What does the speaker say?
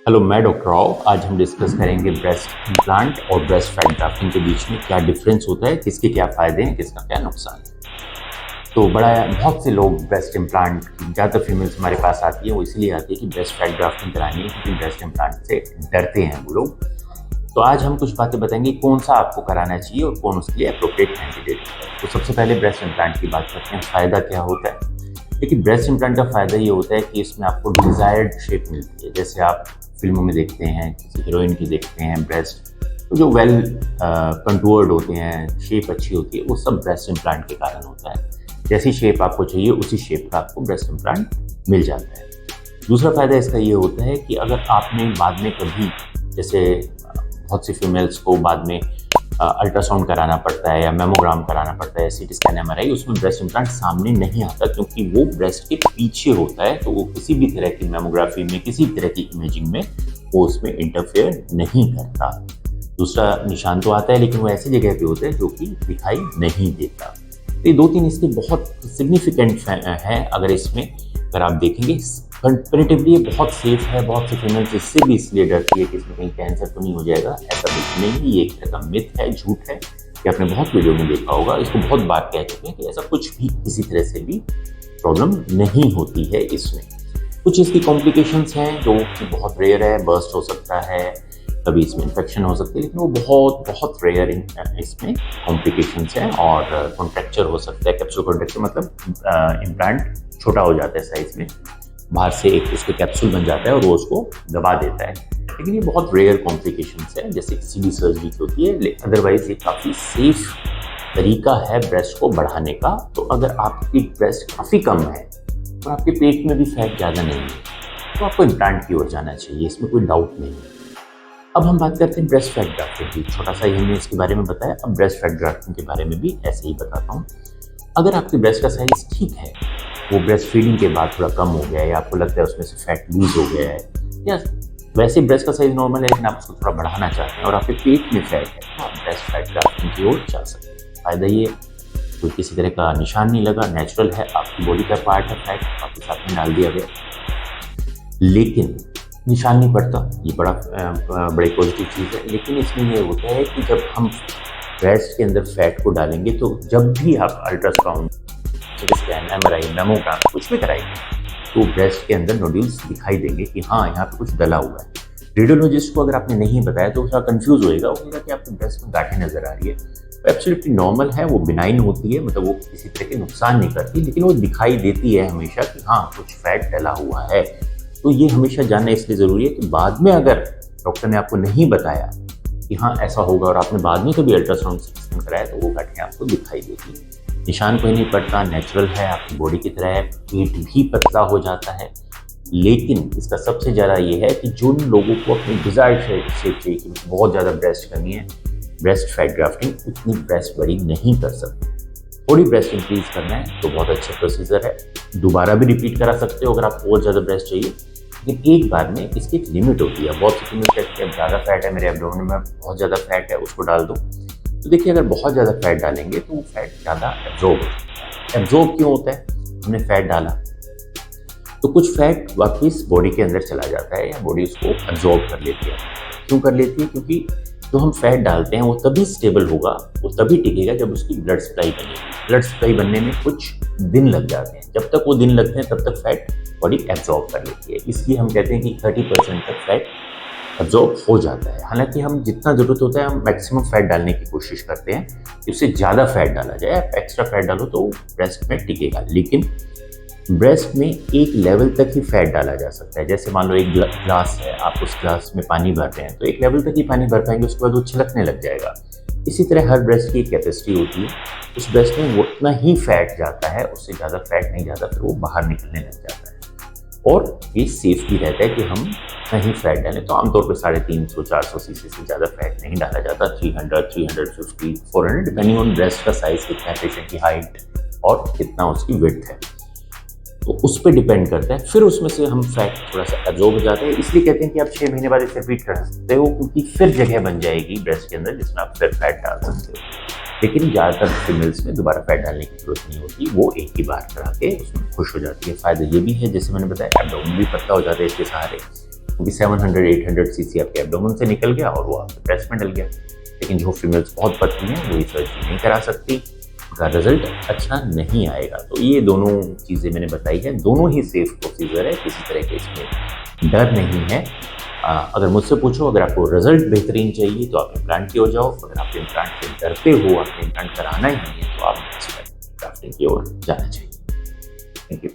Hello, मैं doctor Rao. आज हम डिस्कस करेंगे ब्रेस्ट इम्प्लांट और ब्रेस्ट फैट ग्राफ्टिंग के बीच में क्या डिफरेंस होता है, किसके क्या फ़ायदे हैं, किसका क्या नुकसान है। तो बहुत से लोग ब्रेस्ट इम्प्लांट, ज़्यादातर फीमेल्स हमारे पास आती है, वो इसलिए आती है कि ब्रेस्ट फैट ग्राफ्टिंग करानी है, क्योंकि ब्रेस्ट इम्प्लांट से डरते हैं वो लोग। तो आज हम कुछ बातें बताएंगे कौन सा आपको कराना चाहिए और कौन उसके लिए अप्रोप्रिएट कैंडिडेट है। तो सबसे पहले ब्रेस्ट इम्प्लांट की बात करते हैं, फ़ायदा क्या होता है। देखिए, ब्रेस्ट इम्प्लांट का फ़ायदा ये होता है कि इसमें आपको डिज़ायर्ड शेप मिलती है। जैसे आप फिल्मों में देखते हैं, किसी हीरोइन की देखते हैं ब्रेस्ट, तो जो वेल कंटूर्ड होते हैं, शेप अच्छी होती है, वो सब ब्रेस्ट इम्प्लांट के कारण होता है। जैसी शेप आपको चाहिए उसी शेप का आपको ब्रेस्ट इम्प्लांट मिल जाता है। दूसरा फ़ायदा इसका ये होता है कि अगर आपने बाद में कभी, जैसे बहुत सी फीमेल्स को बाद में अल्ट्रासाउंड कराना पड़ता है या मेमोग्राम कराना पड़ता है, सीटी स्कैन, एमआरआई, उसमें ब्रेस्ट इम्प्लांट सामने नहीं आता, क्योंकि वो ब्रेस्ट के पीछे होता है। तो वो किसी भी तरह की मेमोग्राफी में, किसी तरह की इमेजिंग में वो उसमें इंटरफेयर नहीं करता। दूसरा निशान तो आता है, लेकिन वो ऐसी जगह पे होता है जो कि दिखाई नहीं देता। तो ये दो तीन इसके बहुत सिग्निफिकेंट हैं। अगर आप देखेंगे, कंपेरेटिवली ये बहुत सेफ है। बहुत सी फीमेल्स इससे भी इसलिए डरती है कि इसमें कहीं कैंसर तो नहीं हो जाएगा। ऐसा कुछ नहीं, ये एक तरह का मिथ है, झूठ है, कि आपने बहुत वीडियो में देखा होगा। इसको बहुत बार कह चुके हैं कि ऐसा कुछ भी, किसी तरह से भी प्रॉब्लम नहीं होती है इसमें। कुछ इसकी कॉम्प्लिकेशंस हैं जो कि बहुत रेयर है। बर्स्ट हो सकता है, कभी इसमें इन्फेक्शन हो सकती है, लेकिन वो बहुत बहुत रेयर इसमें कॉम्प्लिकेशंस हैं। और कॉन्ट्रैक्चर हो सकता है, कैप्सूल कॉन्ट्रैक्चर, मतलब इम्प्लांट छोटा हो जाता है साइज में, बाहर से एक उसके कैप्सूल बन जाता है और वो उसको दबा देता है। लेकिन ये बहुत रेयर कॉम्प्लिकेशंस है, जैसे किसी भी सर्जरी की होती है। अदरवाइज ये काफ़ी सेफ तरीका है ब्रेस्ट को बढ़ाने का। तो अगर आपकी ब्रेस्ट काफ़ी कम है और आपके पेट में भी फैट ज़्यादा नहीं है, तो आपको इम्प्लांट की ओर जाना चाहिए, इसमें कोई डाउट नहीं है। अब हम बात करते हैं ब्रेस्ट फैट ग्राफ्टिंग की। छोटा सा ही हमने इसके बारे में बताया, अब ब्रेस्ट फैट ग्राफ्टिंग के बारे में भी ऐसे ही बताता हूँ। अगर आपकी ब्रेस्ट का साइज ठीक है, वो ब्रेस्ट फीडिंग के बाद थोड़ा कम हो गया है, या आपको लगता है उसमें से फैट लूज हो गया है, या वैसे ब्रेस्ट का साइज नॉर्मल है लेकिन आप उसको थोड़ा बढ़ाना चाहते हैं और आपके पेट में फैट है, तो आप ब्रेस्ट फैट ग्राफ्टिंग की ओर जा सकते हैं। फायदा ये, कोई किसी तरह का निशान नहीं लगा, नेचुरल है, आपकी बॉडी का पार्ट है, फैट आपके साथ में डाल दिया गया, लेकिन निशान नहीं पड़ता। ये बड़ी पॉजिटिव चीज़ है। लेकिन इसमें ये होता है कि जब हम ब्रेस्ट के अंदर फैट को डालेंगे, तो जब भी आप अल्ट्रासाउंड, स्कैन, एमआरआई, मेमोग्राम कुछ भी कराएंगे, तो ब्रेस्ट के अंदर नोड्यूल्स दिखाई देंगे कि हाँ, यहाँ पे कुछ डला हुआ है। रेडियोलॉजिस्ट को अगर आपने नहीं बताया तो थोड़ा कंफ्यूज होएगा, वो कहेगा कि आपके ब्रेस्ट में गांठें नजर आ रही है। वो एब्सोल्युटली नॉर्मल है, वो बिनाइन होती है, मतलब वो किसी तरह के नुकसान नहीं करती, लेकिन वो दिखाई देती है हमेशा कि हाँ, कुछ फैट डला हुआ है। तो ये हमेशा जानना इसलिए ज़रूरी है कि बाद में अगर डॉक्टर ने आपको नहीं बताया कि हाँ ऐसा होगा, और आपने बाद में कभी अल्ट्रासाउंड स्कैन कराया, तो वो गांठें आपको दिखाई देती है। निशान कोई नहीं पड़ता, नेचुरल है, आपकी बॉडी की तरह है, पेट भी पतला हो जाता है। लेकिन इसका सबसे ज़्यादा ये है कि जिन लोगों को अपनी डिज़ायर्ड शेप चाहिए, कि बहुत ज़्यादा ब्रेस्ट करनी है, ब्रेस्ट फैट ग्राफ्टिंग उतनी ब्रेस्ट बड़ी नहीं कर सकती। थोड़ी ब्रेस्ट इंक्रीज करना है तो बहुत अच्छा प्रोसीजर है, दोबारा भी रिपीट करा सकते हो अगर आपको बहुत ज़्यादा ब्रेस्ट चाहिए, लेकिन एक बार में इसकी एक लिमिट होती है। बहुत सी फीमेल कहती है ज़्यादा फैट है मेरे एब्डोमेन में, बहुत ज़्यादा फैट है, उसको डाल दो। तो देखिए, अगर बहुत ज़्यादा फैट डालेंगे तो वो फैट ज़्यादा एब्जॉर्ब होता है। एब्जॉर्ब क्यों होता है? हमने फैट डाला तो कुछ फैट वापस बॉडी के अंदर चला जाता है, या बॉडी उसको एब्जॉर्ब कर लेती है। क्यों कर लेती है? क्योंकि जो हम फैट डालते हैं वो तभी स्टेबल होगा, वो तभी टिकेगा जब उसकी ब्लड सप्लाई बनेगी। ब्लड सप्लाई बनने में कुछ दिन लग जाते हैं, जब तक वो दिन लगते हैं तब तक फैट बॉडी एब्जॉर्ब कर लेती है। इसलिए हम कहते हैं कि 30% तक फैट एब्जॉर्ब हो जाता है। हालांकि हम जितना ज़रूरत होता है हम मैक्सिमम फैट डालने की कोशिश करते हैं कि उससे ज़्यादा फैट डाला जाए। एक्स्ट्रा फैट डालो तो ब्रेस्ट में टिकेगा, लेकिन ब्रेस्ट में एक लेवल तक ही फैट डाला जा सकता है। जैसे मान लो एक ग्लास है, आप उस ग्लास में पानी भर रहे हैं, तो एक लेवल तक ही पानी भर पाएंगे, उसके बाद वो छलकने लग जाएगा। इसी तरह हर ब्रेस्ट की कैपेसिटी होती है, उस ब्रेस्ट में उतना ही फैट जाता है, उससे ज़्यादा फैट नहीं जाता, फिर वो बाहर निकलने लग जाता है। और ये सेफ भी रहता है कि हम नहीं फैट डालें। तो आमतौर पर 350-400 सीसी से ज़्यादा फैट नहीं डाला जाता। 300, 350, 400, डिपेंडिंग ऑन ब्रेस्ट का साइज कितना है, पेशेंट की हाइट और कितना उसकी विड्थ है, तो उस पर डिपेंड करता है। फिर उसमें से हम फैट थोड़ा सा एब्जॉर्ब हो जाते हैं। इसलिए कहते हैं कि आप 6 महीने बाद इसे रिपीट कर सकते हो, क्योंकि फिर जगह बन जाएगी ब्रेस्ट के अंदर जिसमें आप फिर फैट डाल सकते हो। लेकिन ज़्यादातर फीमेल्स में दोबारा फैट डालने की जरूरत नहीं होती, वो एक ही बार करा के उसमें खुश हो जाती है। फ़ायदा ये भी है, जैसे मैंने बताया, एब्डोमेन भी पतला हो जाता है इसके सहारे। क्योंकि 700-800 सीसी आपके एब्डोमेन से निकल गया और वो आपके ब्रेस्ट में डल गया। लेकिन जो फीमेल्स बहुत पतली हैं वो ये सर्जरी नहीं करा सकती, उनका रिजल्ट अच्छा नहीं आएगा। तो ये दोनों चीज़ें मैंने बताई है, दोनों ही सेफ प्रोसीजर है, किसी तरह के इसमें डर नहीं है। अगर मुझसे पूछो, अगर आपको रिजल्ट बेहतरीन चाहिए तो आप इम्प्लांट की ओर जाओ, अगर आप इम्प्लांट से डरते हो, आपने इम्प्लांट कराना ही नहीं है, तो आप ग्राफ्टिंग की ओर जाना चाहिए। Thank you.